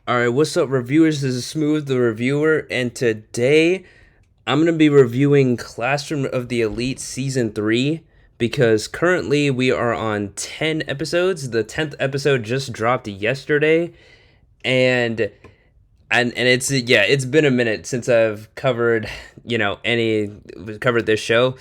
All right, what's up, reviewers? This is Smooth, the reviewer, and today I'm going to be reviewing Classroom of the Elite Season 3 because currently we are on 10 episodes. The 10th episode just dropped yesterday, and it's been a minute since I've covered, covered this show.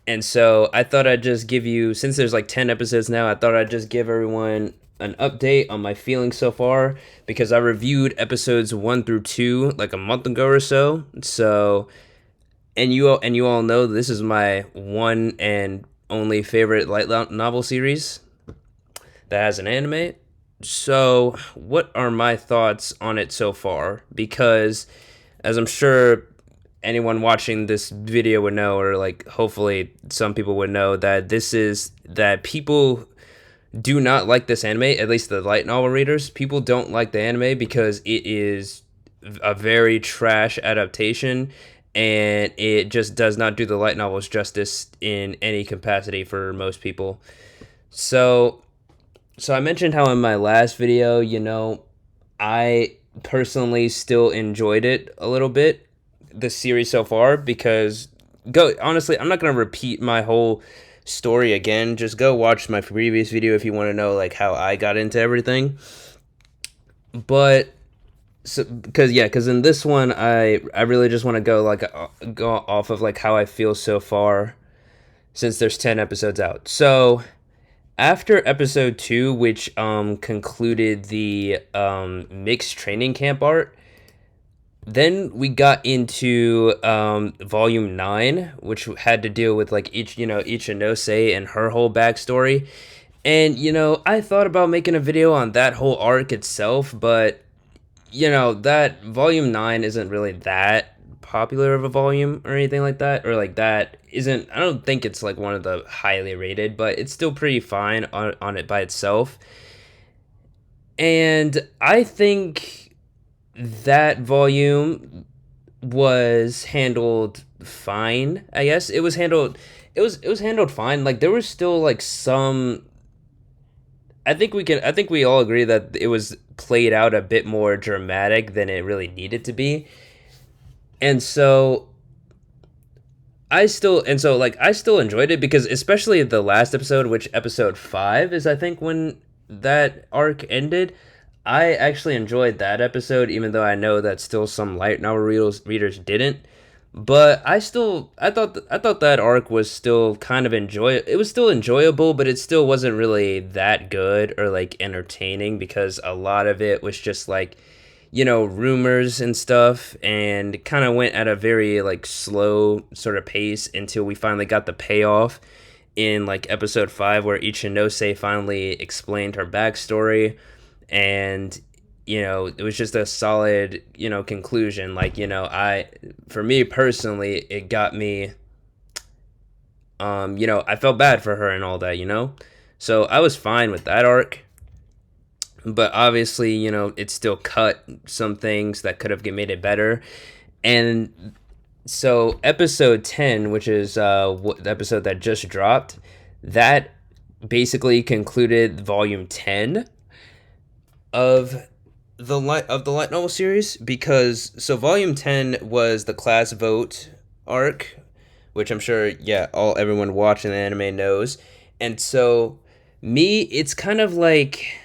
And so I thought I'd just give you, since there's like 10 episodes now, I thought I'd just give everyone an update on my feelings so far because I reviewed episodes 1 through 2 like a month ago or so. And you all know this is my one and only favorite light novel series that has an anime. So, what are my thoughts on it so far? Because as I'm sure anyone watching this video would know, or like hopefully some people would know, that people do not like this anime, at least the light novel readers. People don't like the anime because it is a very trash adaptation and it just does not do the light novels justice in any capacity for most people. So so I mentioned how in my last video, I personally still enjoyed it a little bit, the series so far, because go honestly, I'm not gonna repeat my whole story again. Just go watch my previous video if you want to know like how I got into everything. But because in this one, I really just want to go off of like how I feel so far since there's 10 episodes out. So after episode 2, which concluded the mixed training camp art, then we got into volume 9, which had to deal with like Ichinose and her whole backstory. And I thought about making a video on that whole arc itself, but that volume 9 isn't really that popular of a volume or anything like that, or like that isn't, I don't think it's like one of the highly rated, but it's still pretty fine on it by itself. And I think that volume was handled fine. I guess it was handled fine. Like there was still like some, I think we all agree that it was played out a bit more dramatic than it really needed to be. And so I still enjoyed it because especially the last episode, which episode 5 is I think when that arc ended. I actually enjoyed that episode, even though I know that still some light novel readers didn't. But I thought that arc was still kind of it was still enjoyable, but it still wasn't really that good or like entertaining because a lot of it was just like rumors and stuff, and kind of went at a very like slow sort of pace until we finally got the payoff in like episode 5 where Ichinose finally explained her backstory. And it was just a solid conclusion. Like I for me personally, it got me, I felt bad for her and all that, so I was fine with that arc. But obviously, it still cut some things that could have made it better. And so episode 10, which is the episode that just dropped, that basically concluded volume 10 of the light novel series. Because so volume 10 was the class vote arc, which I'm sure everyone watching the anime knows. And so me, it's kind of like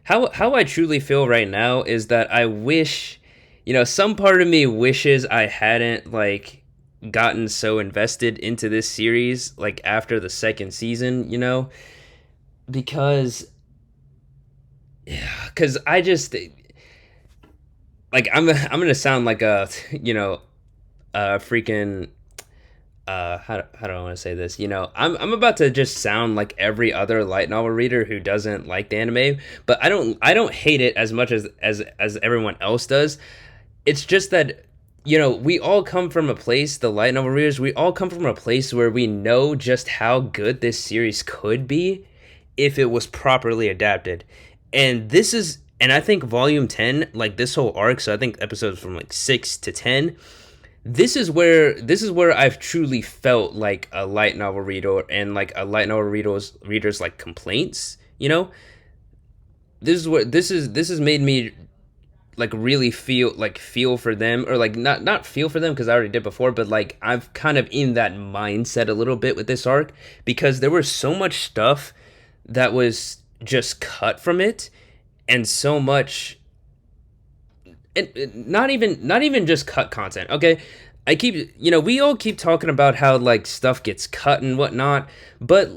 how I truly feel right now is that I wish, some part of me wishes I hadn't like gotten so invested into this series like after the second season, because I just like I'm gonna sound like a a freaking how do I want to say this? I'm about to just sound like every other light novel reader who doesn't like the anime, but I don't hate it as much as everyone else does. It's just that we all come from a place, the light novel readers, we all come from a place where we know just how good this series could be if it was properly adapted. And I think volume 10, like this whole arc, so I think episodes from like 6 to 10, this is where I've truly felt like a light novel reader and like a light novel readers like complaints, this has made me like really feel for them, or like not feel for them because I already did before, but like I've kind of in that mindset a little bit with this arc, because there was so much stuff that was just cut from it, and so much, and not even just cut content. Okay, I keep, we all keep talking about how like stuff gets cut and whatnot, but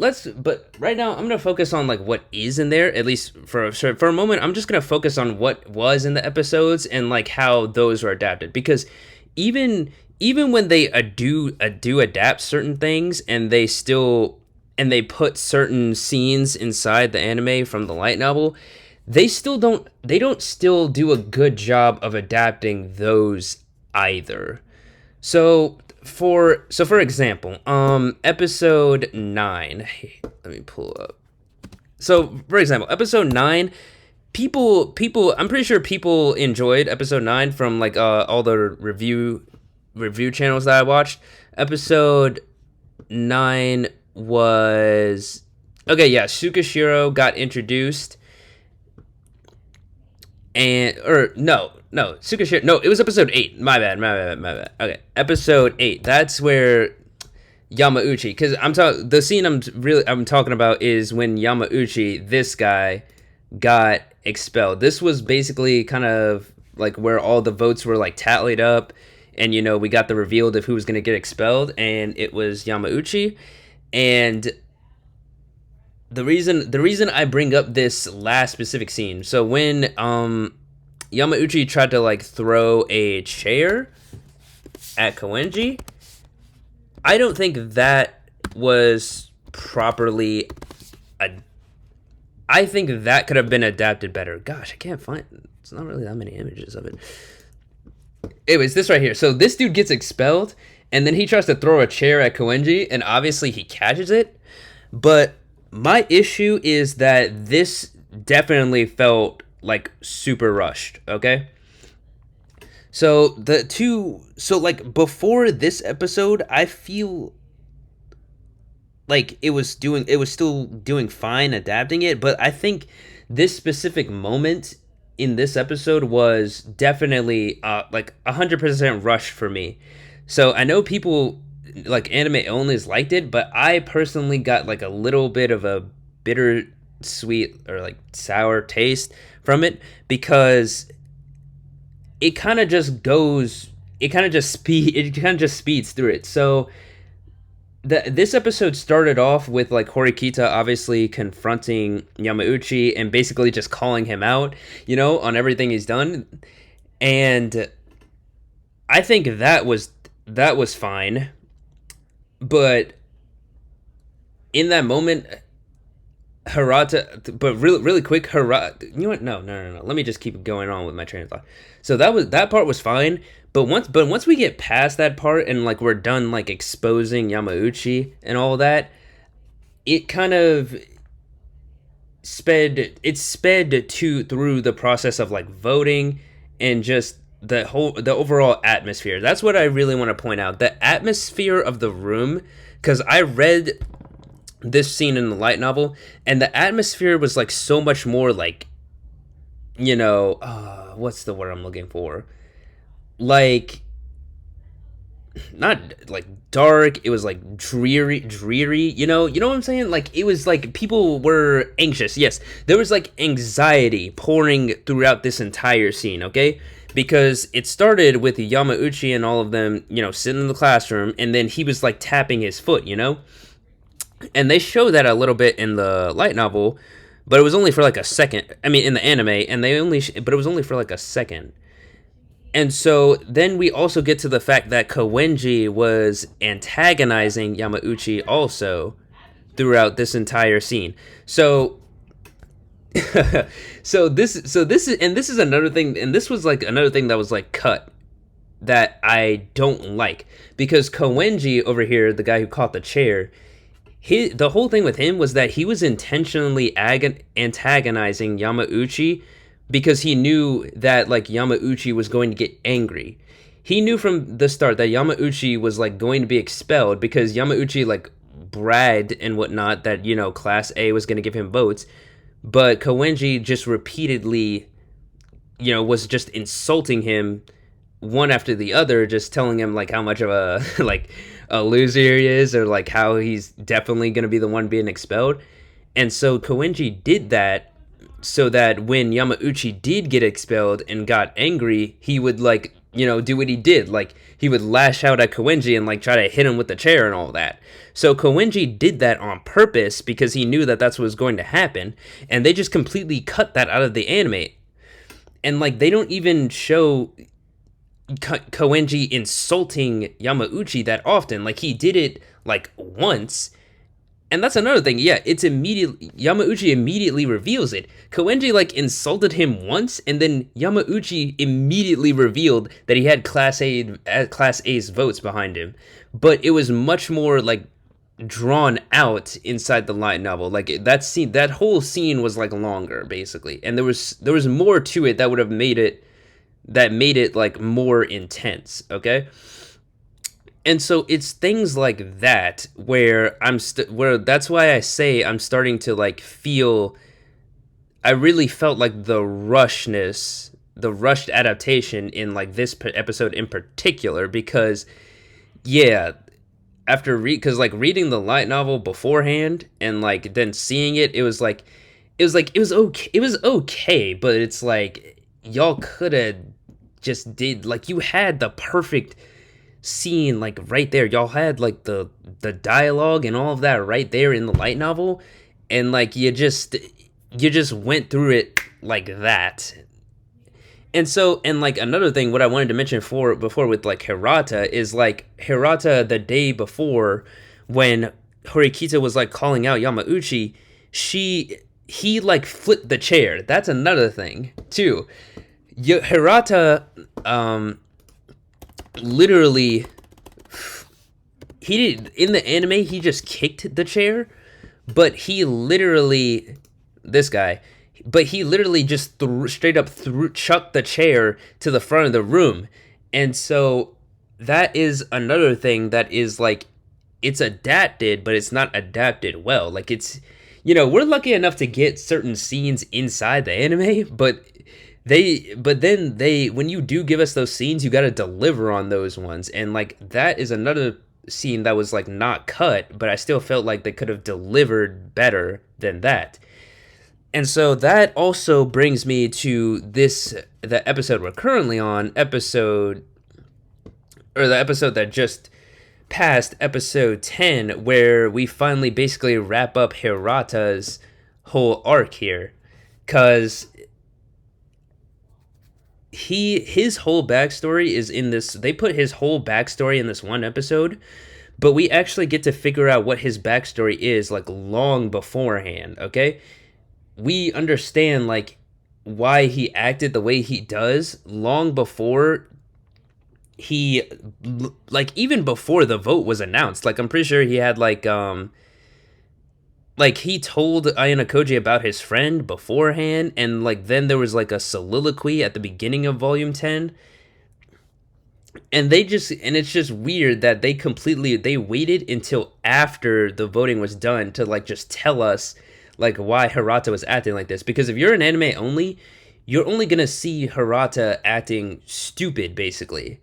right now I'm gonna focus on like what is in there, at least for a moment. I'm just gonna focus on what was in the episodes and like how those were adapted, because even when they do adapt certain things, and they put certain scenes inside the anime from the light novel, they don't still do a good job of adapting those either. So for example, episode 9. Hey, let me pull up. So for example, episode 9, people I'm pretty sure people enjoyed episode 9 from like all the review channels that I watched. Episode 9 was okay, yeah, Sukashiro got introduced, and or no, Sukashiro. No, it was episode 8. My bad. Okay, episode 8. That's where Yamauchi. Because the scene I'm talking about is when Yamauchi, this guy, got expelled. This was basically kind of like where all the votes were like tallied up, and we got the reveal of who was going to get expelled, and it was Yamauchi. And the reason I bring up this last specific scene, so when Yamauchi tried to like throw a chair at Koenji, I don't think that was properly I think that could have been adapted better. Gosh, I can't find, it's not really that many images of it. Anyways, this right here. So this dude gets expelled, and then he tries to throw a chair at Koenji, and obviously he catches it. But my issue is that this definitely felt like super rushed, okay? So like before this episode, I feel like it was still doing fine adapting it, but I think this specific moment in this episode was definitely like 100% rushed for me. So I know people like anime onlys liked it, but I personally got like a little bit of a bitter sweet or like sour taste from it, because it kind of just speeds through it. So this episode started off with like Horikita obviously confronting Yamauchi and basically just calling him out, on everything he's done. And I think that was fine. But in that moment, Hirata, but really quick, Hirata, you know what? No. Let me just keep going on with my train of thought. So that part was fine, but once we get past that part and like we're done like exposing Yamauchi and all that, it kind of sped through the process of like voting and just the overall atmosphere. That's what I really want to point out. The atmosphere of the room, because I read this scene in the light novel, and the atmosphere was like so much more like, what's the word I'm looking for? Like, not like dark, it was like dreary, you know what I'm saying? Like, it was like people were anxious. Yes, there was like anxiety pouring throughout this entire scene, okay? Because it started with Yamauchi and all of them, sitting in the classroom, and then he was like tapping his foot, and they show that a little bit in the light novel, but it was only for like a second. I mean, in the anime, and but it was only for like a second. And so then we also get to the fact that Koenji was antagonizing Yamauchi also throughout this entire scene. So this is another thing, and this was like another thing that was like cut that I don't like, because Koenji over here, the guy who caught the chair, the whole thing with him was that he was intentionally antagonizing Yamauchi because he knew that like Yamauchi was going to get angry. He knew from the start that Yamauchi was like going to be expelled because Yamauchi like bragged and whatnot that Class A was going to give him votes. but Koenji just repeatedly, was just insulting him one after the other, just telling him like how much of a like a loser he is, or like how he's definitely going to be the one being expelled. And so Koenji did that so that when Yamauchi did get expelled and got angry, he would like, do what he did. Like he would lash out at Koenji and like try to hit him with the chair and all that. So Koenji did that on purpose because he knew that that's what was going to happen, and they just completely cut that out of the anime. And like they don't even show Koenji insulting Yamauchi that often. Like he did it like once, and that's another thing. Yeah, it's immediately Yamauchi immediately reveals it. Koenji like insulted him once, and then Yamauchi immediately revealed that he had Class A's votes behind him. But it was much more like drawn out inside the light novel. Like that whole scene was like longer basically, and there was more to it that would have made it like more intense. Okay. And so it's things like that where where that's why I say I'm starting to like feel, I really felt like the rushed adaptation in like this episode in particular, because yeah, because like reading the light novel beforehand and like then seeing it, it was okay, but it's like y'all could have just did, like, you had the perfect scene like right there. Y'all had like the dialogue and all of that right there in the light novel, and like you just went through it like that. And so, and like another thing, what I wanted to mention before with like Hirata is like Hirata the day before, when Horikita was like calling out Yamauchi, he like flipped the chair. That's another thing too. Hirata literally, he did in the anime, he just kicked the chair, but he literally, this guy, but he literally just straight up chucked the chair to the front of the room. And so that is another thing that is like, it's adapted, but it's not adapted well. Like it's, we're lucky enough to get certain scenes inside the anime, but then when you do give us those scenes, you got to deliver on those ones. And like that is another scene that was like not cut, but I still felt like they could have delivered better than that. And so that also brings me to the episode we're currently on, the episode that just passed, episode 10, where we finally basically wrap up Hirata's whole arc here. Because his whole backstory is in this, they put his whole backstory in this one episode, but we actually get to figure out what his backstory is like long beforehand, okay? We understand like why he acted the way he does long before he, like even before the vote was announced. Like I'm pretty sure he had like he told Ayano Koji about his friend beforehand, and like then there was like a soliloquy at the beginning of volume 10. And it's just weird that they waited until after the voting was done to like just tell us like why Hirata was acting like this. Because if you're an anime only, you're only gonna see Hirata acting stupid basically.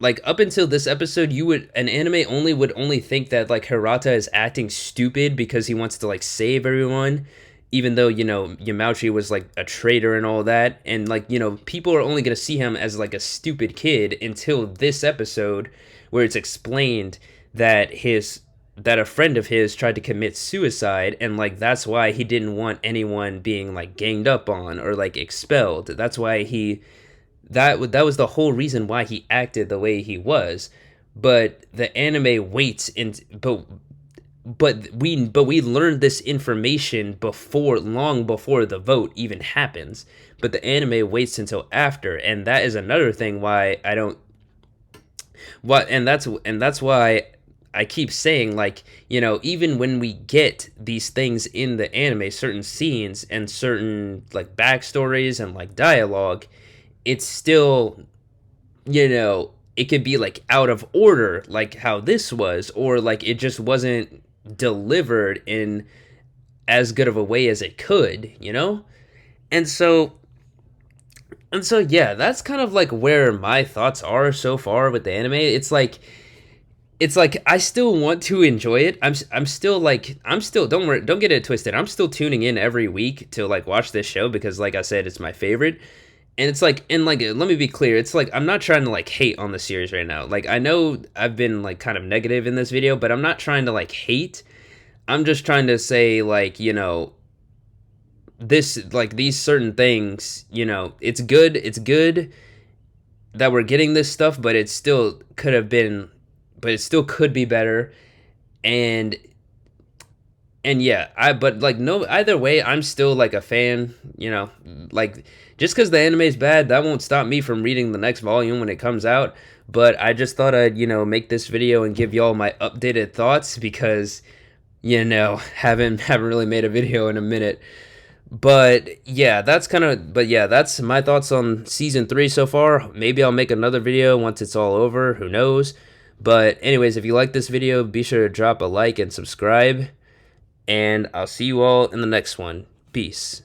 Like up until this episode, an anime only would only think that like Hirata is acting stupid because he wants to like save everyone, even though Yamauchi was like a traitor and all that. And like people are only gonna see him as like a stupid kid until this episode, where it's explained that a friend of his tried to commit suicide, and like that's why he didn't want anyone being like ganged up on or like expelled. That's why that was the whole reason why he acted the way he was. But the anime waits but we learned this information long before the vote even happens. But the anime waits until after, and that is another thing why I don't and that's why I keep saying, like, even when we get these things in the anime, certain scenes and certain like backstories and like dialogue, it's still, it could be like out of order, like how this was, or like it just wasn't delivered in as good of a way as it could, you know? And so yeah, that's kind of like where my thoughts are so far with the anime. It's like I still want to enjoy it. I'm still like I'm still don't worry, don't get it twisted. I'm still tuning in every week to like watch this show because like I said it's my favorite. And it's like and like let me be clear, it's like I'm not trying to like hate on the series right now. Like I know I've been like kind of negative in this video, but I'm not trying to like hate. I'm just trying to say like, this like these certain things, it's good that we're getting this stuff, but it still could be better. And yeah, I but like no either way, I'm still like a fan, like just because the anime is bad, that won't stop me from reading the next volume when it comes out. But I just thought I'd make this video and give y'all my updated thoughts because haven't really made a video in a minute. But yeah, that's my thoughts on season 3 so far. Maybe I'll make another video once it's all over, who knows. But anyways, if you like this video, be sure to drop a like and subscribe, and I'll see you all in the next one. Peace.